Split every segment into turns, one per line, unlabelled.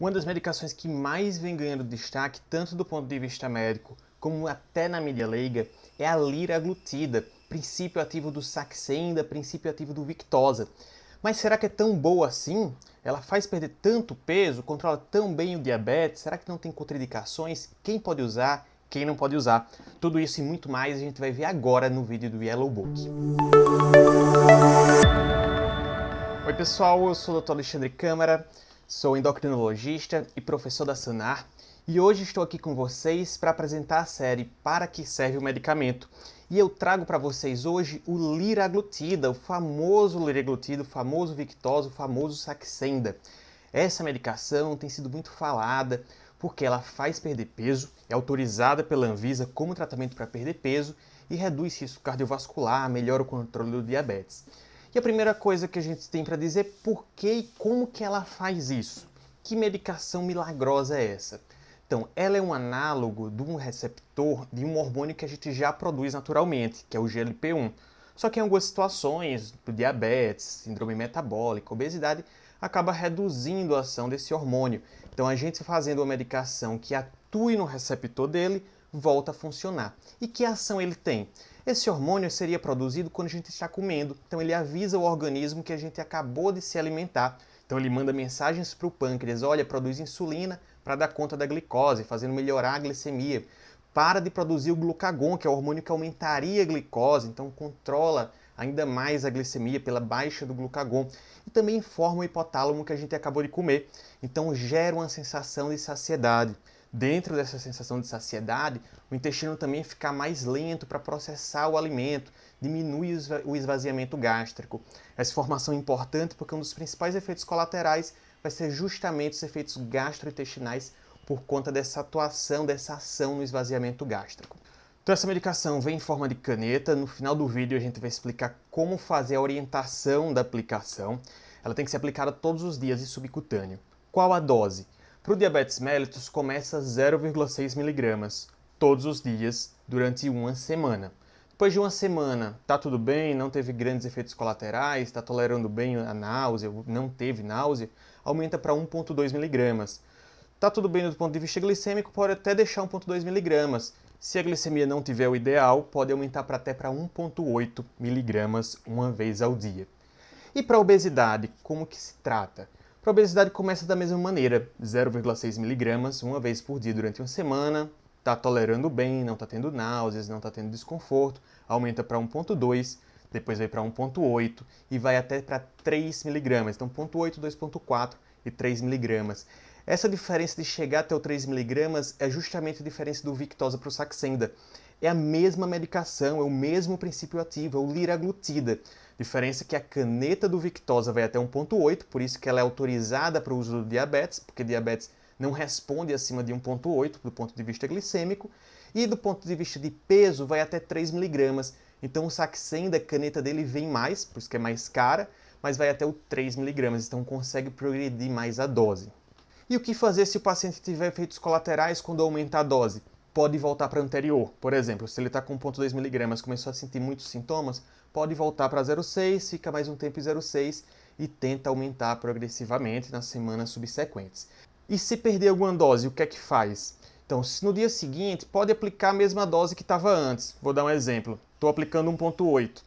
Uma das medicações que mais vem ganhando destaque, tanto do ponto de vista médico, como até na mídia leiga, é a liraglutida, princípio ativo do Saxenda, princípio ativo do Victoza. Mas será que é tão boa assim? Ela faz perder tanto peso, controla tão bem o diabetes? Será que não tem contraindicações? Quem pode usar? Quem não pode usar? Tudo isso e muito mais a gente vai ver agora no vídeo do Yellow Book. Oi pessoal, eu sou o Dr. Alexandre Câmara, sou endocrinologista e professor da Sanar e hoje estou aqui com vocês para apresentar a série Para que serve o medicamento. E eu trago para vocês hoje o liraglutida, o famoso liraglutida, o famoso Victoza, o famoso Saxenda. Essa medicação tem sido muito falada porque ela faz perder peso, é autorizada pela Anvisa como tratamento para perder peso e reduz risco cardiovascular, melhora o controle do diabetes. E a primeira coisa que a gente tem para dizer é por que e como que ela faz isso. Que medicação milagrosa é essa? Então, ela é um análogo de um receptor de um hormônio que a gente já produz naturalmente, que é o GLP-1. Só que em algumas situações, diabetes, síndrome metabólica, obesidade, acaba reduzindo a ação desse hormônio. Então, a gente fazendo uma medicação que atue no receptor dele, volta a funcionar. E que ação ele tem? Esse hormônio seria produzido quando a gente está comendo, então ele avisa o organismo que a gente acabou de se alimentar. Então ele manda mensagens para o pâncreas, olha, produz insulina para dar conta da glicose, fazendo melhorar a glicemia. Para de produzir o glucagon, que é o hormônio que aumentaria a glicose, então controla ainda mais a glicemia pela baixa do glucagon. E também informa o hipotálamo que a gente acabou de comer, então gera uma sensação de saciedade. Dentro dessa sensação de saciedade, o intestino também fica mais lento para processar o alimento, diminui o esvaziamento gástrico. Essa informação é importante porque um dos principais efeitos colaterais vai ser justamente os efeitos gastrointestinais por conta dessa atuação, dessa ação no esvaziamento gástrico. Então essa medicação vem em forma de caneta, no final do vídeo a gente vai explicar como fazer a orientação da aplicação. Ela tem que ser aplicada todos os dias e subcutâneo. Qual a dose? Para o diabetes mellitus começa 0,6 mg todos os dias durante uma semana. Depois de uma semana, tá tudo bem, não teve grandes efeitos colaterais, está tolerando bem a náusea, não teve náusea, aumenta para 1,2 mg. Tá tudo bem do ponto de vista glicêmico, pode até deixar 1,2 mg. Se a glicemia não tiver o ideal, pode aumentar até para 1,8 mg uma vez ao dia. E para a obesidade, como que se trata? Para a obesidade começa da mesma maneira, 0,6 mg uma vez por dia durante uma semana, está tolerando bem, não está tendo náuseas, não está tendo desconforto, aumenta para 1,2, depois vai para 1,8 e vai até para 3 mg, então 0,8, 2,4 e 3 mg. Essa diferença de chegar até o 3 mg é justamente a diferença do Victoza para o Saxenda. É a mesma medicação, é o mesmo princípio ativo, é o liraglutida. Diferença que a caneta do Victoza vai até 1,8, por isso que ela é autorizada para o uso do diabetes, porque diabetes não responde acima de 1,8 do ponto de vista glicêmico, e do ponto de vista de peso vai até 3 mg. Então o Saxenda, a caneta dele vem mais, por isso que é mais cara, mas vai até o 3 mg, então consegue progredir mais a dose. E o que fazer se o paciente tiver efeitos colaterais quando aumenta a dose? Pode voltar para a anterior. Por exemplo, se ele está com 1,2 mg, começou a sentir muitos sintomas, pode voltar para 0,6, fica mais um tempo em 0,6 e tenta aumentar progressivamente nas semanas subsequentes. E se perder alguma dose, o que é que faz? Então, no dia seguinte, pode aplicar a mesma dose que estava antes. Vou dar um exemplo. Estou aplicando 1,8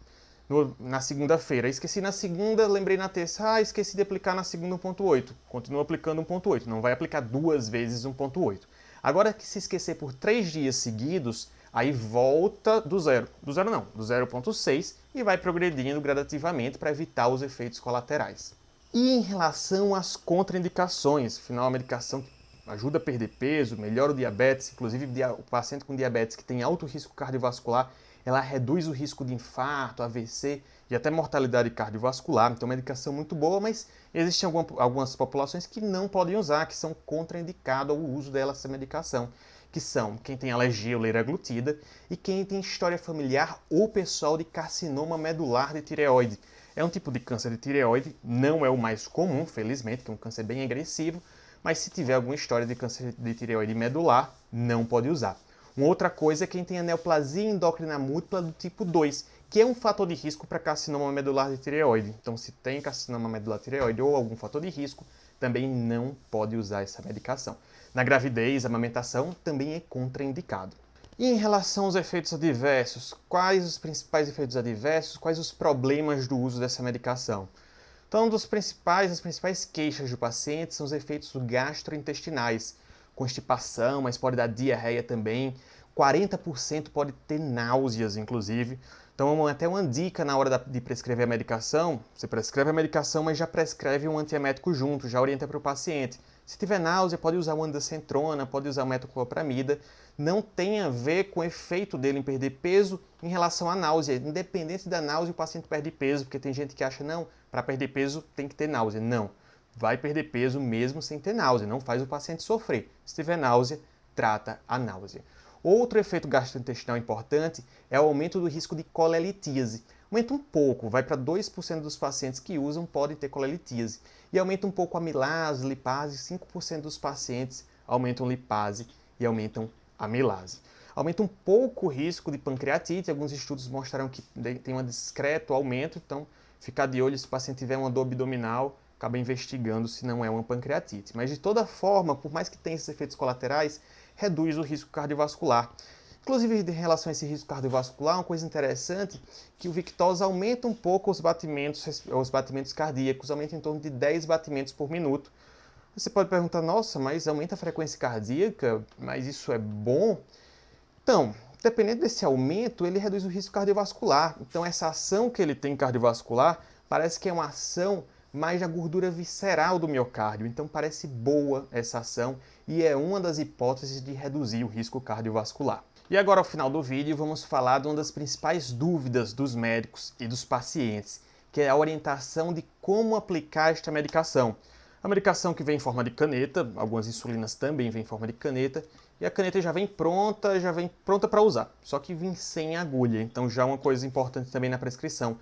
na segunda-feira. Esqueci na segunda, lembrei na terça. Esqueci de aplicar na segunda 1,8. Continua aplicando 1,8. Não vai aplicar duas vezes 1,8. Agora que se esquecer por 3 dias seguidos, aí volta do zero. Do zero não, do 0,6 e vai progredindo gradativamente para evitar os efeitos colaterais. E em relação às contraindicações, afinal a medicação ajuda a perder peso, melhora o diabetes, inclusive o paciente com diabetes que tem alto risco cardiovascular, ela reduz o risco de infarto, AVC e até mortalidade cardiovascular. Então, é uma medicação muito boa, mas existem algumas populações que não podem usar, que são contraindicadas ao uso dessa medicação, que são quem tem alergia à liraglutida e quem tem história familiar ou pessoal de carcinoma medular de tireoide. É um tipo de câncer de tireoide, não é o mais comum, felizmente, que é um câncer bem agressivo, mas se tiver alguma história de câncer de tireoide medular, não pode usar. Uma outra coisa é quem tem a neoplasia endócrina múltipla do tipo 2, que é um fator de risco para carcinoma medular de tireoide. Então, se tem carcinoma medular de tireoide ou algum fator de risco, também não pode usar essa medicação. Na gravidez, a amamentação também é contraindicado. E em relação aos efeitos adversos, quais os principais efeitos adversos, quais os problemas do uso dessa medicação? Então, as principais queixas do paciente são os efeitos gastrointestinais, constipação, mas pode dar diarreia também, 40% pode ter náuseas, inclusive. Então, até uma dica na hora de prescrever a medicação, você prescreve a medicação, mas já prescreve um antiemético junto, já orienta para o paciente. Se tiver náusea, pode usar o ondansetron, pode usar o metoclopramida. Não tem a ver com o efeito dele em perder peso em relação à náusea. Independente da náusea, o paciente perde peso, porque tem gente que acha, não, para perder peso tem que ter náusea. Não, vai perder peso mesmo sem ter náusea, não faz o paciente sofrer. Se tiver náusea, trata a náusea. Outro efeito gastrointestinal importante é o aumento do risco de colelitíase. Aumenta um pouco, vai para 2% dos pacientes que usam podem ter colelitíase. E aumenta um pouco a amilase, lipase, 5% dos pacientes aumentam lipase e aumentam amilase. Aumenta um pouco o risco de pancreatite, alguns estudos mostraram que tem um discreto aumento, então ficar de olho se o paciente tiver uma dor abdominal, acaba investigando se não é uma pancreatite. Mas de toda forma, por mais que tenha esses efeitos colaterais, reduz o risco cardiovascular. Inclusive, em relação a esse risco cardiovascular, uma coisa interessante que o Victoza aumenta um pouco os batimentos cardíacos, aumenta em torno de 10 batimentos por minuto. Você pode perguntar, nossa, mas aumenta a frequência cardíaca, mas isso é bom? Então, dependendo desse aumento, ele reduz o risco cardiovascular. Então, essa ação que ele tem cardiovascular parece que é uma ação mais da gordura visceral do miocárdio. Então, parece boa essa ação e é uma das hipóteses de reduzir o risco cardiovascular. E agora, ao final do vídeo, vamos falar de uma das principais dúvidas dos médicos e dos pacientes, que é a orientação de como aplicar esta medicação. A medicação que vem em forma de caneta, algumas insulinas também vêm em forma de caneta, e a caneta já vem pronta para usar, só que vem sem agulha. Então já é uma coisa importante também na prescrição.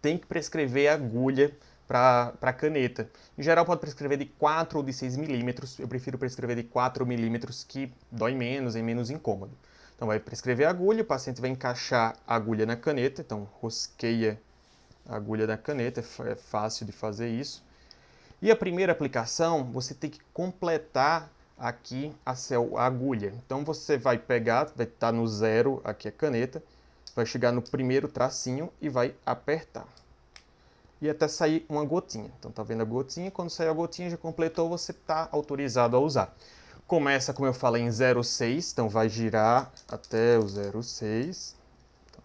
Tem que prescrever agulha para a caneta. Em geral pode prescrever de 4 ou de 6 milímetros, eu prefiro prescrever de 4 milímetros que dói menos, é menos incômodo. Então vai prescrever a agulha, o paciente vai encaixar a agulha na caneta, então rosqueia a agulha na caneta, é fácil de fazer isso. E a primeira aplicação, você tem que completar aqui a agulha. Então você vai pegar, vai estar no 0 aqui a caneta, vai chegar no primeiro tracinho e vai apertar. E até sair uma gotinha. Então tá vendo a gotinha? Quando sair a gotinha, já completou, você está autorizado a usar. Começa, como eu falei, em 0,6, então vai girar até o 0,6. Então,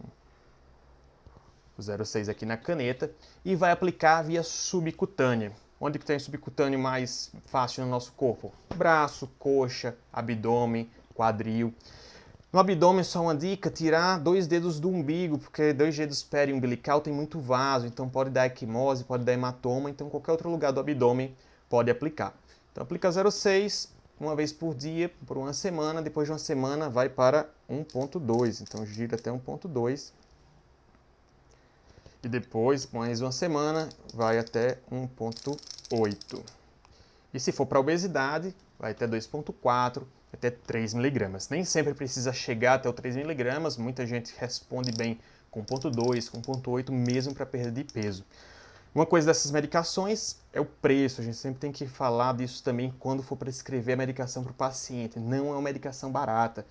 o 0,6 aqui na caneta. E vai aplicar via subcutânea. Onde que tem subcutâneo mais fácil no nosso corpo? Braço, coxa, abdômen, quadril. No abdômen, só uma dica, tirar 2 dedos do umbigo, porque 2 dedos periumbilical tem muito vaso, então pode dar equimose, pode dar hematoma, então qualquer outro lugar do abdômen pode aplicar. Então aplica 0,6, uma vez por dia, por uma semana, depois de uma semana vai para 1,2, então gira até 1,2. E depois, mais uma semana, vai até 1,8. E se for para obesidade, vai até 2,4, até 3 miligramas. Nem sempre precisa chegar até o 3 miligramas, muita gente responde bem com 0,2, com 0,8, mesmo para perda de peso. Uma coisa dessas medicações é o preço, a gente sempre tem que falar disso também quando for prescrever a medicação para o paciente. Não é uma medicação barata.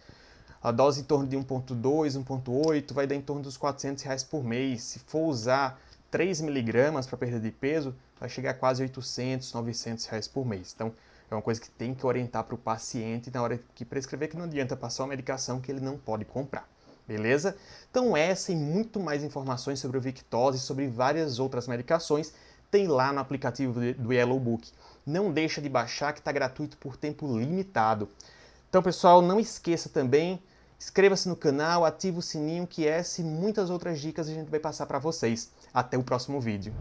A dose em torno de 1,2, 1,8 vai dar em torno dos R$400 por mês. Se for usar 3 miligramas para perda de peso, vai chegar a quase R$800, R$900 por mês. Então, é uma coisa que tem que orientar para o paciente na hora que prescrever, que não adianta passar uma medicação que ele não pode comprar. Beleza? Então essa e muito mais informações sobre o Victoza e sobre várias outras medicações tem lá no aplicativo do Yellow Book. Não deixa de baixar que está gratuito por tempo limitado. Então pessoal, não esqueça também, inscreva-se no canal, ative o sininho que essa e muitas outras dicas a gente vai passar para vocês. Até o próximo vídeo.